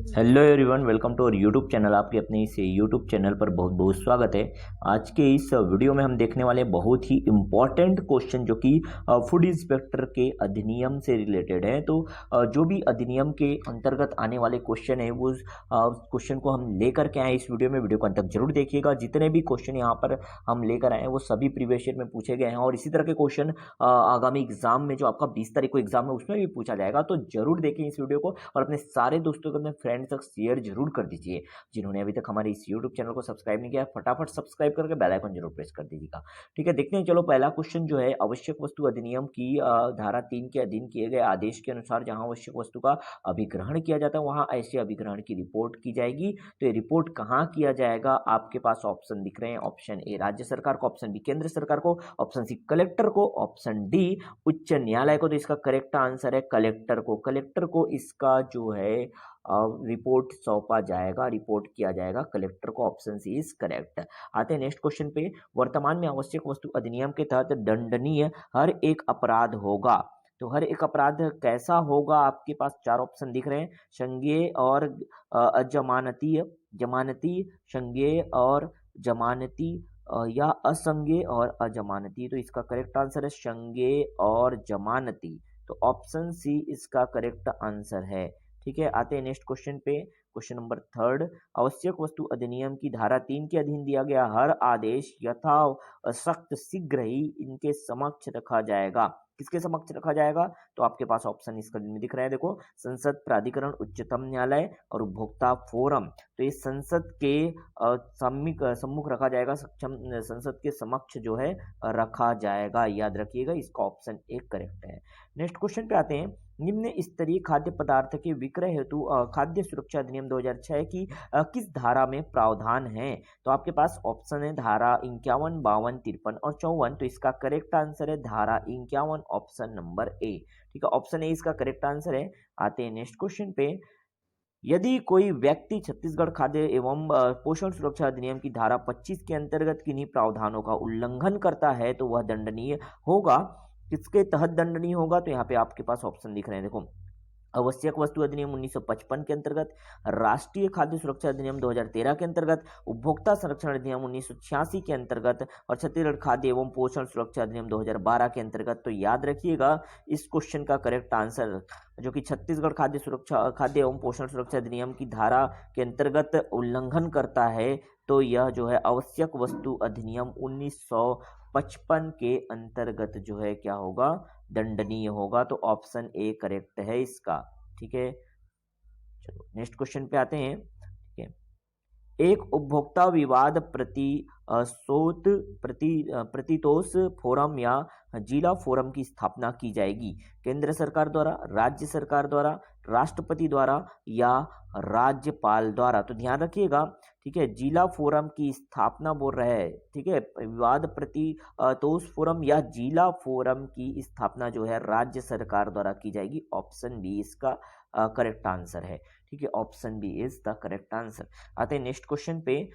Hello everyone, welcome to our YouTube channel. आपके अपने इस यूट्यूब चैनल पर बहुत बहुत स्वागत है। आज के इस वीडियो में हम देखने वाले बहुत ही इम्पॉर्टेंट क्वेश्चन जो कि फूड इंस्पेक्टर के अधिनियम से रिलेटेड है। तो जो भी अधिनियम के अंतर्गत आने वाले क्वेश्चन है वो क्वेश्चन को हम लेकर के आए इस वीडियो में। वीडियो को अंत तक जरूर देखिएगा। जितने भी क्वेश्चन यहाँ पर हम लेकर आए हैं वो सभी प्रीवियस ईयर में पूछे गए हैं और इसी तरह के क्वेश्चन आगामी एग्जाम में जो आपका 20 तारीख को एग्जाम है उसमें भी पूछा जाएगा। तो जरूर देखें इस वीडियो को और अपने सारे दोस्तों को, अपने फ्रेंड्स तक शेयर जरूर कर दीजिए। जिन्होंने अभी तक हमारे इस यूट्यूब चैनल को सब्सक्राइब नहीं किया, फटाफट सब्सक्राइब करके बेल आइकन जरूर प्रेस कर दीजिएगा। ठीक है, देखते हैं। चलो, पहला क्वेश्चन जो है, आवश्यक वस्तु अधिनियम की धारा 3 के अधीन किए गए आदेश के अनुसार जहां आवश्यक वस्तु का अभिग्रहण किया जाता है वहां ऐसे अभिग्रहण की रिपोर्ट की जाएगी। तो ये रिपोर्ट कहाँ किया जाएगा? आपके पास ऑप्शन दिख रहे हैं। ऑप्शन ए राज्य सरकार को, ऑप्शन बी केंद्र सरकार को, ऑप्शन सी कलेक्टर को, ऑप्शन डी उच्च न्यायालय को। तो इसका करेक्ट आंसर है कलेक्टर को। कलेक्टर को इसका जो है रिपोर्ट सौंपा जाएगा, रिपोर्ट किया जाएगा कलेक्टर को। Option C is correct. आते हैं नेक्स्ट क्वेश्चन पे। वर्तमान में आवश्यक वस्तु अधिनियम के तहत दंडनीय हर एक अपराध होगा। तो हर एक अपराध कैसा होगा? आपके पास चार ऑप्शन दिख रहे हैं। संज्ञेय और अजमानती, जमानती, संज्ञेय और जमानती या असंज्ञेय और अजमानती। तो इसका करेक्ट आंसर है संज्ञेय और जमानती। तो ऑप्शन सी इसका करेक्ट आंसर है। ठीक है, आते हैं नेक्स्ट क्वेश्चन पे। Question number third. आवश्यक वस्तु अधिनियम की धारा 3 के अधीन दिया गया हर आदेश यथा सख्त शीघ्र ही इनके समक्ष रखा जाएगा। किसके समक्ष रखा जाएगा? तो आपके पास ऑप्शन स्क्रीन में दिख रहा है, देखो। संसद, प्राधिकरण, उच्चतम न्यायालय और उपभोक्ता फोरम। तो ये संसद के सम्मुख रखा जाएगा, सक्षम संसद के समक्ष जो है रखा जाएगा। याद रखिएगा, इसका ऑप्शन एक करेक्ट है। नेक्स्ट क्वेश्चन पे आते हैं। निम्न स्तरीय खाद्य पदार्थ के विक्रय हेतु खाद्य सुरक्षा अधिनियम 2006 की किस धारा में प्रावधान है? तो आपके पास ऑप्शन है धारा 51, 52, 53 और 54। तो इसका करेक्ट आंसर है धारा 51, ऑप्शन नंबर ए। ठीक है, ऑप्शन ए इसका करेक्ट आंसर है। आते हैं नेक्स्ट क्वेश्चन पे। यदि कोई व्यक्ति छत्तीसगढ़ खाद्य एवं पोषण सुरक्षा अधिनियम की धारा 25 के अंतर्गत किन्हीं प्रावधानों का उल्लंघन करता है तो वह दंडनीय होगा। किसके तहत दंडनीय होगा? तो यहाँ पे आपके पास ऑप्शन दिख रहे हैं, देखो। आवश्यक वस्तु अधिनियम 1955 के अंतर्गत, राष्ट्रीय खाद्य सुरक्षा अधिनियम 2013 के अंतर्गत, उपभोक्ता संरक्षण अधिनियम 1986 के अंतर्गत और छत्तीसगढ़ खाद्य एवं पोषण सुरक्षा अधिनियम 2012 के अंतर्गत। तो याद रखिएगा, इस क्वेश्चन का करेक्ट आंसर जो कि छत्तीसगढ़ खाद्य एवं पोषण सुरक्षा अधिनियम की धारा के अंतर्गत उल्लंघन करता है, तो यह जो है आवश्यक वस्तु अधिनियम 1955 के अंतर्गत जो है क्या होगा? दंडनीय होगा। तो ऑप्शन ए करेक्ट है इसका। ठीक है, चलो नेक्स्ट क्वेश्चन पे आते हैं। ठीक है, एक उपभोक्ता विवाद प्रतितोष फोरम या जिला फोरम की स्थापना की जाएगी। केंद्र सरकार द्वारा, राज्य सरकार द्वारा, राष्ट्रपति द्वारा या राज्यपाल द्वारा। तो ध्यान रखिएगा, ठीक है, जिला फोरम की स्थापना बोल रहे हैं। ठीक है, विवाद प्रतितोष फोरम या जिला फोरम की स्थापना जो है राज्य सरकार द्वारा की जाएगी। ऑप्शन बी इसका करेक्ट आंसर है। ठीक है, option B is the correct answer. आते हैं नेक्स्ट क्वेश्चन पे।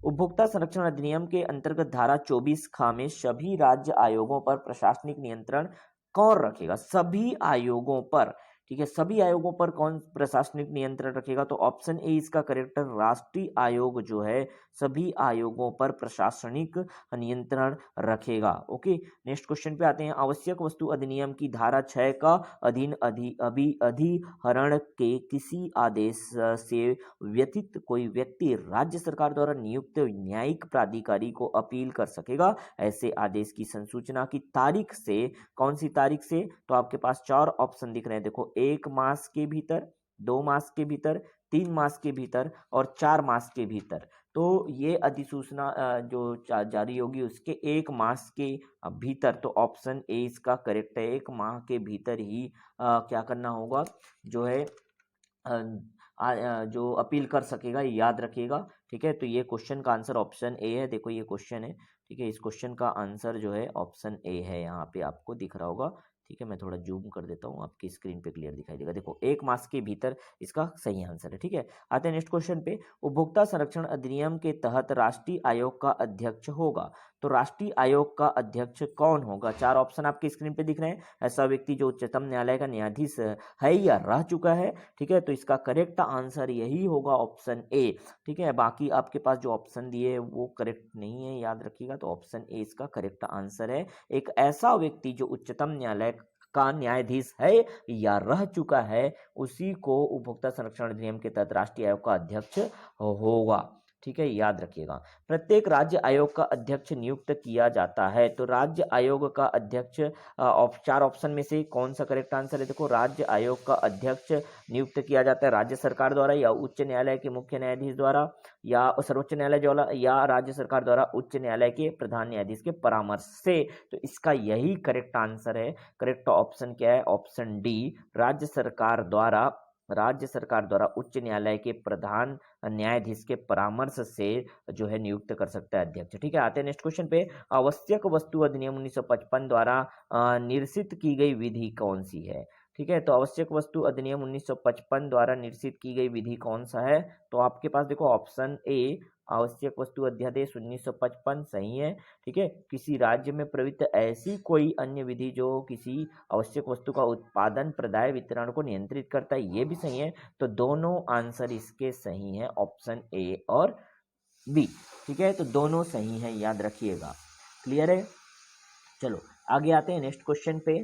उपभोक्ता संरक्षण अधिनियम के अंतर्गत धारा 24 ख में सभी राज्य आयोगों पर प्रशासनिक नियंत्रण कौन रखेगा? सभी आयोगों पर। ठीक है, सभी आयोगों पर कौन प्रशासनिक नियंत्रण रखेगा? तो ऑप्शन ए इसका करेक्ट, राष्ट्रीय आयोग जो है सभी आयोगों पर प्रशासनिक नियंत्रण रखेगा। ओके, नेक्स्ट क्वेश्चन पे आते हैं। आवश्यक वस्तु अधिनियम की धारा 6 का अधीन अधिहरण के किसी आदेश से व्यतीत कोई व्यक्ति राज्य सरकार द्वारा नियुक्त न्यायिक प्राधिकारी को अपील कर सकेगा। ऐसे आदेश की संसूचना की तारीख से, कौन सी तारीख से? तो आपके पास चार ऑप्शन दिख रहे हैं, देखो। 1 मास के भीतर, 2 मास के भीतर, 3 मास के भीतर और 4 मास के भीतर। तो ये अधिसूचना जो जारी होगी उसके 1 मास के भीतर। तो ऑप्शन ए इसका करेक्ट है। 1 माह के भीतर ही क्या करना होगा? जो है जो अपील कर सकेगा, याद रखिएगा। ठीक है, तो ये क्वेश्चन का आंसर ऑप्शन ए है। देखो ये क्वेश्चन है। ठीक है, इस क्वेश्चन का आंसर जो है ऑप्शन ए है। यहाँ पे आपको दिख रहा होगा। ठीक है, मैं थोड़ा जूम कर देता हूँ, आपकी स्क्रीन पे क्लियर दिखाई देगा। देखो 1 मास के भीतर इसका सही आंसर है। ठीक है, आते हैं नेक्स्ट क्वेश्चन पे। उपभोक्ता संरक्षण अधिनियम के तहत राष्ट्रीय आयोग का अध्यक्ष होगा। तो राष्ट्रीय आयोग का अध्यक्ष कौन होगा? 4 ऑप्शन आपके स्क्रीन पे दिख रहे हैं। ऐसा व्यक्ति जो उच्चतम न्यायालय का न्यायाधीश है या रह चुका है, ठीक है, तो इसका करेक्ट आंसर यही होगा ऑप्शन ए, ठीक है। बाकी आपके पास जो ऑप्शन दिए वो करेक्ट नहीं है, याद रखिएगा, तो ऑप्शन ए इसका करेक्ट आंसर है। एक ऐसा व्यक्ति जो उच्चतम न्यायालय का न्यायाधीश है या रह चुका है, उसी को उपभोक्ता संरक्षण अधिनियम के तहत राष्ट्रीय आयोग का अध्यक्ष होगा, ठीक है, याद रखिएगा। प्रत्येक राज्य आयोग का अध्यक्ष नियुक्त किया जाता है, तो राज्य आयोग का अध्यक्ष 4 ऑप्शन में से कौन सा करेक्ट आंसर है? देखो, राज्य आयोग का अध्यक्ष नियुक्त किया जाता है राज्य सरकार द्वारा या उच्च न्यायालय के मुख्य न्यायाधीश द्वारा या सर्वोच्च न्यायालय द्वारा या राज्य सरकार द्वारा उच्च न्यायालय के प्रधान न्यायाधीश के परामर्श से। तो इसका यही करेक्ट आंसर है। करेक्ट ऑप्शन क्या है? ऑप्शन डी, राज्य सरकार द्वारा उच्च न्यायालय के प्रधान न्यायाधीश के परामर्श से जो है नियुक्त कर सकता है अध्यक्ष, ठीक है। आते हैं नेक्स्ट क्वेश्चन पे। आवश्यक वस्तु अधिनियम 1955 द्वारा निर्सित की गई विधि कौन सी है? ठीक है, तो आवश्यक वस्तु अधिनियम 1955 द्वारा निर्सित की गई विधि कौन सा है? तो आपके पास देखो ऑप्शन ए, आवश्यक वस्तु अध्यादेश 1955 सही है, ठीक है। किसी राज्य में प्रवृत्त ऐसी कोई अन्य विधि जो किसी आवश्यक वस्तु का उत्पादन, प्रदाय, वितरण को नियंत्रित करता है, ये भी सही है। तो दोनों आंसर इसके सही है, ऑप्शन ए और बी, ठीक है, तो दोनों सही है, याद रखिएगा। क्लियर है? चलो आगे आते हैं नेक्स्ट क्वेश्चन पे।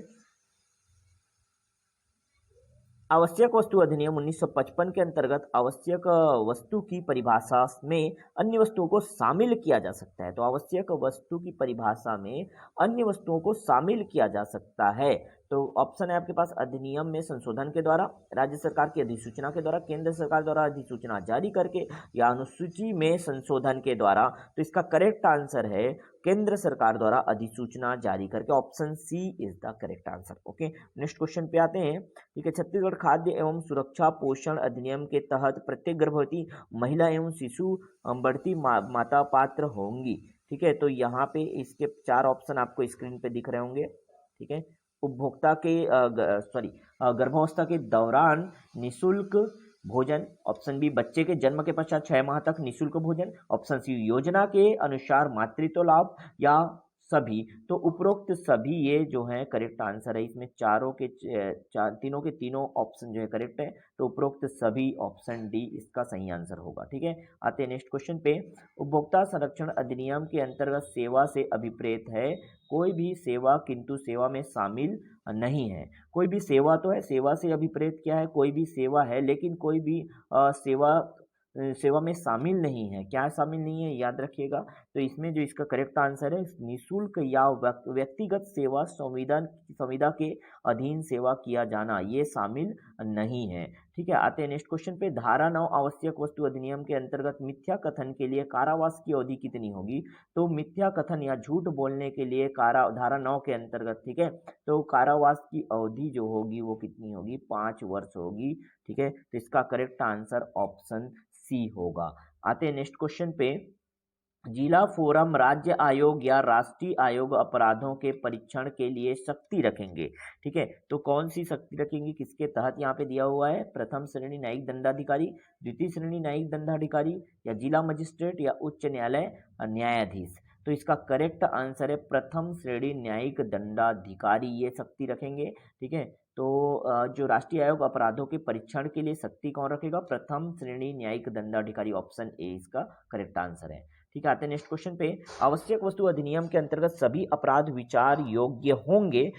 आवश्यक वस्तु अधिनियम 1955 के अंतर्गत आवश्यक वस्तु की परिभाषा में अन्य वस्तुओं को शामिल किया जा सकता है। तो आवश्यक वस्तु की परिभाषा में अन्य वस्तुओं को शामिल किया जा सकता है। तो ऑप्शन है आपके पास अधिनियम में संशोधन के द्वारा, राज्य सरकार की अधिसूचना के द्वारा, केंद्र सरकार द्वारा अधिसूचना जारी करके या अनुसूची में संशोधन के द्वारा। तो इसका करेक्ट आंसर है केंद्र सरकार द्वारा अधिसूचना जारी करके, option C is the correct answer. Okay, next question पे आते हैं, ठीक है। छत्तीसगढ़ खाद्य एवं सुरक्षा पोषण अधिनियम के तहत प्रत्येक गर्भवती महिला एवं शिशु बढ़ती माता पात्र होंगी, ठीक है। तो यहाँ पे इसके 4 ऑप्शन आपको स्क्रीन पे दिख रहे होंगे, ठीक है। उपभोक्ता के गर्भावस्था के दौरान निशुल्क भोजन, ऑप्शन बी बच्चे के जन्म के पश्चात 6 माह तक निशुल्क भोजन, ऑप्शन सी योजना के अनुसार मातृत्व लाभ, या सभी। तो उपरोक्त सभी ये जो है करेक्ट आंसर है। इसमें तीनों के तीनों ऑप्शन जो है करेक्ट है, तो उपरोक्त सभी ऑप्शन डी इसका सही आंसर होगा, ठीक है। आते हैं नेक्स्ट क्वेश्चन पे। उपभोक्ता संरक्षण अधिनियम के अंतर्गत सेवा से अभिप्रेत है कोई भी सेवा किंतु सेवा में शामिल नहीं है। कोई भी सेवा तो है, सेवा से अभिप्रेत क्या है? कोई भी सेवा है लेकिन कोई भी सेवा में शामिल नहीं है। क्या शामिल नहीं है, याद रखिएगा। तो इसमें जो इसका करेक्ट आंसर है निःशुल्क या व्यक्तिगत सेवा संविदा के अधीन सेवा किया जाना, ये शामिल नहीं है, ठीक है। आते हैं नेक्स्ट क्वेश्चन पे। धारा 9 आवश्यक वस्तु अधिनियम के अंतर्गत मिथ्या कथन के लिए कारावास की अवधि कितनी होगी? तो मिथ्या कथन या झूठ बोलने के लिए धारा 9 के अंतर्गत, ठीक है, तो कारावास की अवधि जो होगी वो कितनी होगी? 5 वर्ष होगी, ठीक है। तो इसका करेक्ट आंसर ऑप्शन सी होगा। आते हैं नेक्स्ट क्वेश्चन पे। जिला फोरम राज्य आयोग या राष्ट्रीय आयोग अपराधों के परीक्षण के लिए शक्ति रखेंगे, ठीक है। तो कौन सी शक्ति रखेंगे, किसके तहत? यहाँ पे दिया हुआ है प्रथम श्रेणी न्यायिक दंडाधिकारी, द्वितीय श्रेणी न्यायिक दंडाधिकारी, या जिला मजिस्ट्रेट, या उच्च न्यायालय न्यायाधीश। तो इसका करेक्ट आंसर है प्रथम श्रेणी न्यायिक दंडाधिकारी, ये शक्ति रखेंगे, ठीक है। तो जो राष्ट्रीय आयोग अपराधों के परीक्षण के लिए शक्ति कौन रखेगा? प्रथम श्रेणी न्यायिक दंडाधिकारी, ऑप्शन ए इसका करेक्ट आंसर है, ठीक है। आते हैं नेक्स्ट क्वेश्चन पे। आवश्यक वस्तु अधिनियम के अंतर्गत सभी अपराध विचार योग्य होंगे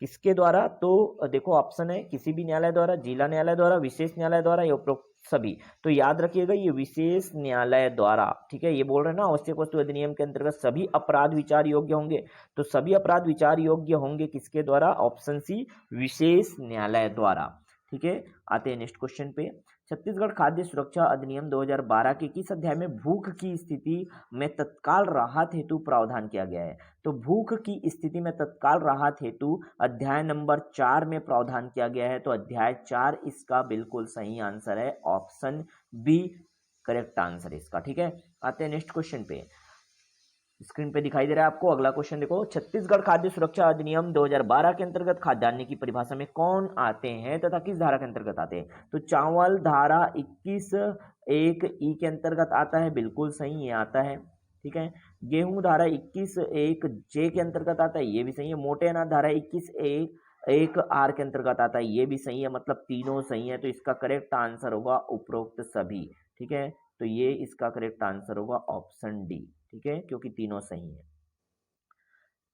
किसके द्वारा? तो देखो ऑप्शन है किसी भी न्यायालय द्वारा, जिला न्यायालय द्वारा, विशेष न्यायालय द्वारा, या उपरोक्त सभी। तो याद रखिएगा ये विशेष न्यायालय द्वारा, ठीक है। ये बोल रहे हैं ना आवश्यक वस्तु अधिनियम के अंतर्गत सभी अपराध विचार योग्य होंगे, तो सभी अपराध विचार योग्य होंगे किसके द्वारा? ऑप्शन सी विशेष न्यायालय द्वारा, ठीक है। आते हैं नेक्स्ट क्वेश्चन पे। छत्तीसगढ़ खाद्य सुरक्षा अधिनियम 2012 के किस अध्याय में भूख की स्थिति में तत्काल राहत हेतु प्रावधान किया गया है? तो भूख की स्थिति में तत्काल राहत हेतु अध्याय नंबर 4 में प्रावधान किया गया है। तो अध्याय 4 इसका बिल्कुल सही आंसर है, ऑप्शन बी करेक्ट आंसर इसका, ठीक है। आते हैं नेक्स्ट क्वेश्चन पे। स्क्रीन पे दिखाई दे रहा है आपको अगला क्वेश्चन, देखो। छत्तीसगढ़ खाद्य सुरक्षा अधिनियम 2012 के अंतर्गत खाद्यान्न की परिभाषा में कौन आते हैं तथा किस धारा के अंतर्गत आते हैं? तो चावल धारा 21(1) ई के अंतर्गत आता है, बिल्कुल सही ये आता है, ठीक है। गेहूं धारा 21(1)(j) के अंतर्गत आता है, ये भी सही है। मोटे अनाज धारा 21(1)(1)(r) के अंतर्गत आता है, ये भी सही है। मतलब तीनों सही है, तो इसका करेक्ट आंसर होगा उपरोक्त सभी। ठीक है, तो ये इसका करेक्ट आंसर होगा ऑप्शन डी। ठीक है, क्योंकि तीनों सही है।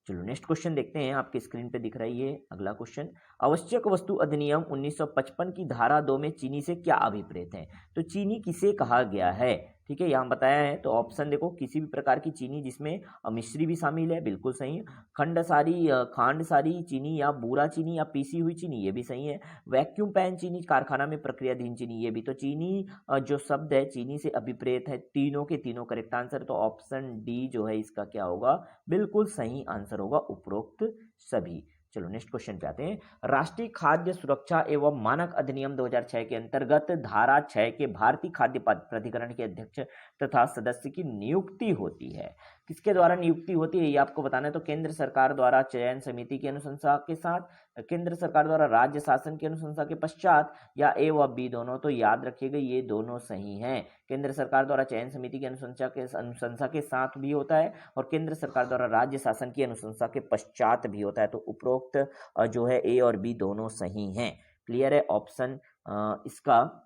चलो नेक्स्ट क्वेश्चन देखते हैं, आपके स्क्रीन पे दिख रहा है ये अगला क्वेश्चन। आवश्यक वस्तु अधिनियम 1955 की धारा 2 में चीनी से क्या अभिप्रेत है? तो चीनी किसे कहा गया है? ठीक है, यहाँ बताया है। तो ऑप्शन देखो, किसी भी प्रकार की चीनी जिसमें मिश्री भी शामिल है, बिल्कुल सही है। खांड सारी चीनी या बूरा चीनी या पीसी हुई चीनी, ये भी सही है। वैक्यूम पैन चीनी, कारखाना में प्रक्रियाधीन चीनी, ये भी। तो चीनी जो शब्द है चीनी से अभिप्रेत है, तीनों के तीनों करेक्ट आंसर। तो ऑप्शन डी जो है इसका क्या होगा? बिल्कुल सही आंसर होगा उपरोक्त सभी। चलो नेक्स्ट क्वेश्चन पे आते हैं। राष्ट्रीय खाद्य सुरक्षा एवं मानक अधिनियम 2006 के अंतर्गत धारा 6 के भारतीय खाद्य प्राधिकरण के अध्यक्ष तथा सदस्य की नियुक्ति होती है। किसके द्वारा नियुक्ति होती है ये आपको बताना है। तो केंद्र सरकार द्वारा चयन समिति की अनुशंसा के साथ, केंद्र सरकार द्वारा राज्य शासन की अनुशंसा के पश्चात, या ए व बी दोनों। तो याद रखिएगा ये दोनों सही हैं। केंद्र सरकार द्वारा चयन समिति की अनुशंसा के साथ भी होता है, और केंद्र सरकार द्वारा राज्य शासन की अनुशंसा के पश्चात भी होता है। तो उपरोक्त जो है ए और बी दोनों सही हैं। क्लियर है? ऑप्शन इसका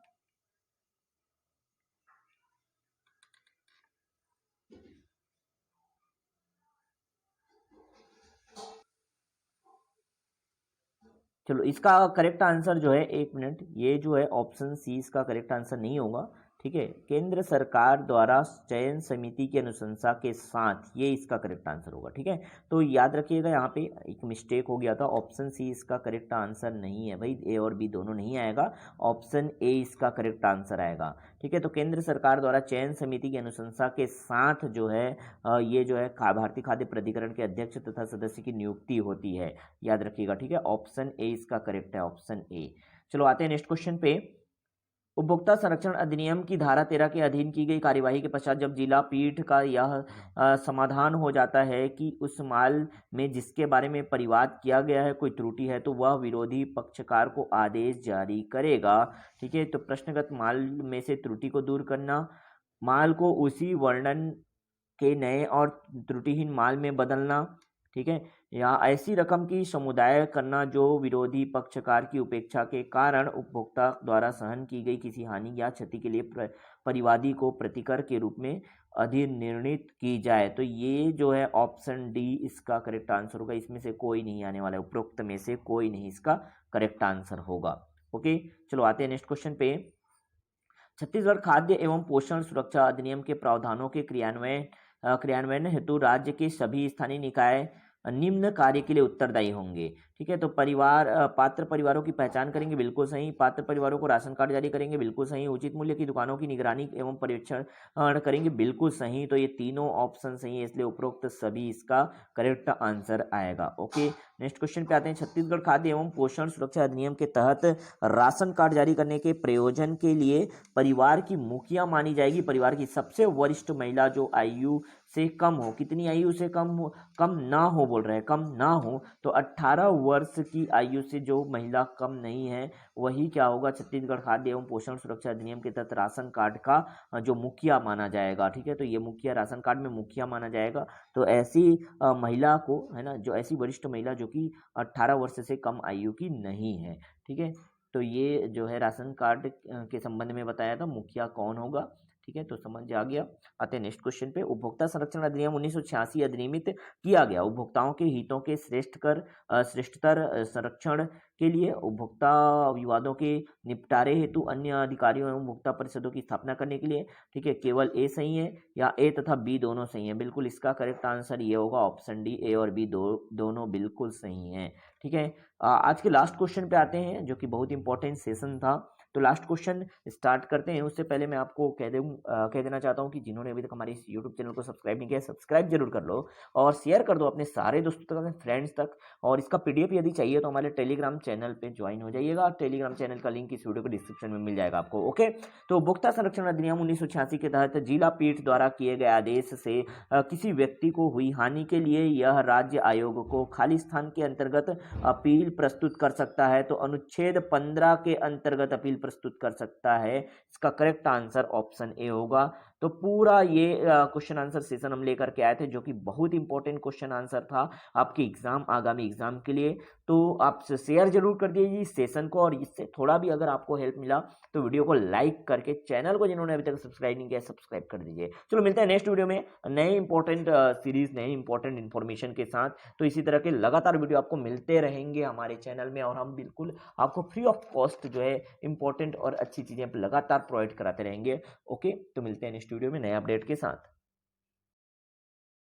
चलो इसका करेक्ट आंसर जो है, एक मिनट, ये जो है ऑप्शन सी इसका करेक्ट आंसर नहीं होगा। ठीक है, केंद्र सरकार द्वारा चयन समिति की अनुशंसा के साथ, ये इसका करेक्ट आंसर होगा। ठीक है, तो याद रखिएगा यहाँ पे एक मिस्टेक हो गया था, ऑप्शन सी इसका करेक्ट आंसर नहीं है भाई, ए और बी दोनों नहीं आएगा, ऑप्शन ए इसका करेक्ट आंसर आएगा। ठीक है, तो केंद्र सरकार द्वारा चयन समिति की अनुशंसा के साथ जो है ये जो है भारतीय खाद्य प्राधिकरण के अध्यक्ष तथा सदस्य की नियुक्ति होती है, याद रखिएगा। ठीक है, ऑप्शन ए इसका करेक्ट है, ऑप्शन ए। चलो आते हैं नेक्स्ट क्वेश्चन पे। उपभोक्ता संरक्षण अधिनियम की धारा 13 के अधीन की गई कार्यवाही के पश्चात जब जिला पीठ का यह समाधान हो जाता है कि उस माल में जिसके बारे में परिवाद किया गया है कोई त्रुटि है, तो वह विरोधी पक्षकार को आदेश जारी करेगा। ठीक है, तो प्रश्नगत माल में से त्रुटि को दूर करना, माल को उसी वर्णन के नए और त्रुटिहीन माल में बदलना, ठीक है, या ऐसी रकम की समुदाय करना जो विरोधी पक्षकार की उपेक्षा के कारण उपभोक्ता द्वारा सहन की गई किसी हानि या क्षति के लिए परिवादी को प्रतिकर के रूप में अधिनिर्णित की जाए। तो ये जो है ऑप्शन डी इसका करेक्ट आंसर होगा। इसमें से कोई नहीं आने वाला है, उपरोक्त में से कोई नहीं इसका करेक्ट आंसर होगा। ओके, चलो आते हैं नेक्स्ट क्वेश्चन पे। छत्तीसगढ़ खाद्य एवं पोषण सुरक्षा अधिनियम के प्रावधानों के क्रियान्वयन हेतु राज्य के सभी स्थानीय निकाय निम्न कार्य के लिए उत्तरदायी होंगे। ठीक है, तो पात्र परिवारों की पहचान करेंगे, बिल्कुल सही। पात्र परिवारों को राशन कार्ड जारी करेंगे, बिल्कुल सही। उचित मूल्य की दुकानों की निगरानी एवं पर्यवेक्षण करेंगे, बिल्कुल सही। तो ये तीनों ऑप्शन सही है, इसलिए उपरोक्त सभी इसका करेक्ट आंसर आएगा। ओके, नेक्स्ट क्वेश्चन पे आते हैं। छत्तीसगढ़ खाद्य एवं पोषण सुरक्षा अधिनियम के तहत राशन कार्ड जारी करने के प्रयोजन के लिए परिवार की मुखिया मानी जाएगी परिवार की सबसे वरिष्ठ महिला जो आयु से कम हो, कितनी आयु से कम ना हो, बोल रहे हैं कम ना हो, तो 18 वर्ष की आयु से जो महिला कम नहीं है वही क्या होगा, छत्तीसगढ़ खाद्य एवं पोषण सुरक्षा अधिनियम के तहत राशन कार्ड का जो मुखिया माना जाएगा। ठीक है, तो ये मुखिया राशन कार्ड में मुखिया माना जाएगा। तो ऐसी महिला को, है ना, जो ऐसी वरिष्ठ महिला जो कि 18 वर्ष से कम आयु की नहीं है। ठीक है, तो ये जो है राशन कार्ड के संबंध में बताया था मुखिया कौन होगा। ठीक है, तो समझ आ गया। आते हैं नेक्स्ट क्वेश्चन पे। उपभोक्ता संरक्षण अधिनियम 1986 अधिनियमित किया गया। उपभोक्ताओं के हितों के श्रेष्ठतर संरक्षण के लिए उपभोक्ता विवादों के निपटारे हेतु अन्य अधिकारियों एवं उपभोक्ता परिषदों की स्थापना करने के लिए। ठीक है, केवल ए सही है या ए तथा बी दोनों सही है? बिल्कुल इसका करेक्ट आंसर ये होगा, ऑप्शन डी, ए और बी दोनों बिल्कुल सही हैं। ठीक है, आज के लास्ट क्वेश्चन पे आते हैं जो कि बहुत इंपॉर्टेंट सेशन था। तो लास्ट क्वेश्चन स्टार्ट करते हैं, उससे पहले मैं आपको कह देना चाहता हूं कि जिन्होंने अभी तक हमारे इस यूट्यूब चैनल को सब्सक्राइब नहीं किया, सब्सक्राइब जरूर कर लो और शेयर कर दो अपने सारे दोस्तों तक, अपने फ्रेंड्स तक। और इसका पीडीएफ यदि चाहिए तो हमारे टेलीग्राम चैनल पे ज्वाइन हो जाइएगा। टेलीग्राम चैनल का लिंक इस वीडियो के डिस्क्रिप्शन में मिल जाएगा आपको। ओके, तो उपभोक्ता संरक्षण अधिनियम 1986 के तहत जिला पीठ द्वारा किए गए आदेश से किसी व्यक्ति को हुई हानि के लिए यह राज्य आयोग को खाली स्थान के अंतर्गत अपील प्रस्तुत कर सकता है। तो अनुच्छेद 15 के अंतर्गत अपील प्रस्तुत कर सकता है। इसका करेक्ट आंसर ऑप्शन ए होगा। तो पूरा ये क्वेश्चन आंसर सेशन हम लेकर के आए थे, जो कि बहुत इंपॉर्टेंट क्वेश्चन आंसर था आपके एग्जाम, आगामी एग्जाम के लिए। तो आप शेयर जरूर कर दीजिए इस सेशन को, और इससे थोड़ा भी अगर आपको हेल्प मिला तो वीडियो को लाइक करके, चैनल को जिन्होंने अभी तक सब्सक्राइब नहीं किया सब्सक्राइब कर दीजिए। चलो मिलते हैं नेक्स्ट वीडियो में नए इंपॉर्टेंट सीरीज, नए इंपॉर्टेंट इन्फॉर्मेशन के साथ। तो इसी तरह के लगातार वीडियो आपको मिलते रहेंगे हमारे चैनल में, और हम बिल्कुल आपको फ्री ऑफ कॉस्ट जो है इंपॉर्टेंट और अच्छी चीजें लगातार प्रोवाइड कराते रहेंगे। ओके, तो मिलते हैं नेक्स्ट वीडियो में नए अपडेट के साथ।